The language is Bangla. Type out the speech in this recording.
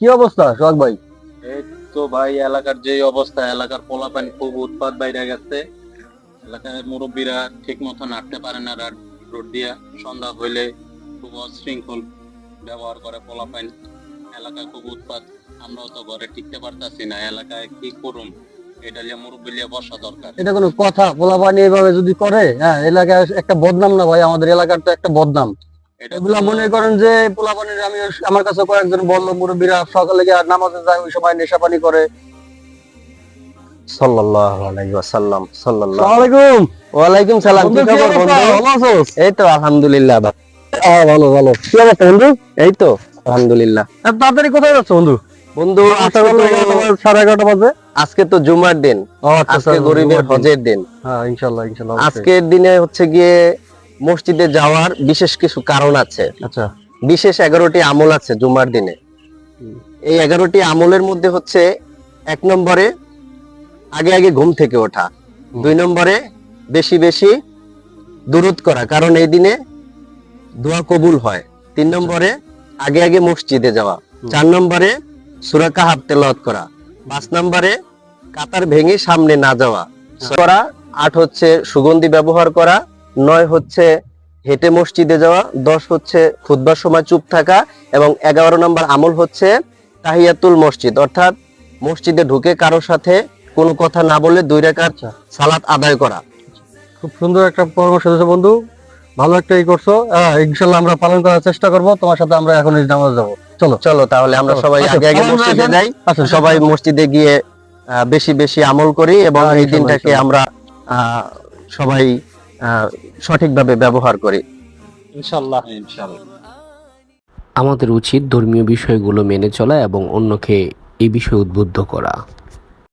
কি অবস্থা সোহাগ ভাই? এই তো ভাই, এলাকার যে অবস্থা, এলাকার পোলাপান খুব উৎপাত বাইরে গেছে। এলাকার মুরব্বীরা ঠিক মতো হাঁটতে পারে না রোড দিয়া। সন্ধ্যা হইলে খুব অশৃঙ্খল ব্যবহার করে পোলাপান। এলাকায় খুব উৎপাত। আমরাও তো ঘরে টিকতে পারতাছি না। এলাকায় কি করুন, এটা নিয়ে মুরব্বী নিয়ে বসা দরকার। এটা কোনো কথা? পোলাপানি এভাবে যদি করে, হ্যাঁ, এলাকায় একটা বদনাম না ভাই? আমাদের এলাকার তো একটা বদনাম। এটা এগুলা কোনো মনে করেন যে পোলাপানির, আমি আমার কাছে কয়েকজন বললো মুরব্বীরা সকালে গিয়ে নামাজে যায়, ওই সময় নেশা পানি করে। সাল্লাল্লাহু আলাইহি ওয়াসাল্লাম। আসসালামু আলাইকুম। ওয়ালাইকুম সালাম। কি বন্ধু, কি খবর অবস্থা? বন্ধু? ভালো আছোস? এই তো আলহামদুলিল্লাহ। ভালো ভালো। কি অবস্থা বন্ধু? এই তো আলহামদুলিল্লাহ। এত তাড়াতাড়ি কোথায় যাচ্ছ বন্ধু? বন্ধু আসার আজকে বেলা তো 11:30 বাজে। আজকে তো জুমার দিন। ও আচ্ছা, আজকে গরিবের হজের দিন। হ্যাঁ, ইনশাল্লাহ ইনশাল্লাহ, অবশ্যই। আজকের দিনে হচ্ছে গিয়ে মসজিদে যাওয়ার বিশেষ কিছু কারণ আছে। আচ্ছা। বিশেষ 11টি আমল আছে জুমার দিনে। এই 11টি আমলের মধ্যে হচ্ছে 1 নম্বরে আগে আগে ঘুম থেকে ওঠা। 2 নম্বরে বেশি বেশি দুরূদ করা, কারণ এই দিনে দোয়া কবুল হয়। 3 নম্বরে আগে আগে মসজিদে যাওয়া। 4 নম্বরে সূরা কাহাফ তেলাওয়াত করা। 5 নম্বরে কাতার ভেঙে সামনে না যাওয়া করা। 8 হচ্ছে সুগন্ধি ব্যবহার করা। 9 হচ্ছে হেঁটে মসজিদে যাওয়া। 10 হচ্ছে খুতবার সময় চুপ থাকা। এবং 11 নম্বর আমল হচ্ছে তাহিয়াতুল মসজিদ, অর্থাৎ মসজিদে ঢুকে কারোর সাথে কোনো কথা না বলে 2 রাকাত সালাত আদায় করা। খুব সুন্দর একটা পরামর্শ দিয়েছো বন্ধু, ভালো একটা করছো। ইনশাল্লাহ আমরা পালন করার চেষ্টা করব। তোমার সাথে আমরা এখন নামাজ যাবো। চলো চলো তাহলে আমরা সবাই আচ্ছা, আগে আগে তাহলে আমরা মসজিদে এখন- যাই। আচ্ছা, সবাই মসজিদে গিয়ে বেশি বেশি আমল করি এবং এই ইনশাল্লাহ, দিনটাকে ইনশাল্লাহ। আমরা সবাই সঠিকভাবে ব্যবহার করি। ইনশাল্লাহ ইনশাল্লাহ। আমাদের উচিত ধর্মীয় বিষয়গুলো মেনে চলা এবং অন্যকে এই বিষয়ে উদ্বুদ্ধ করা।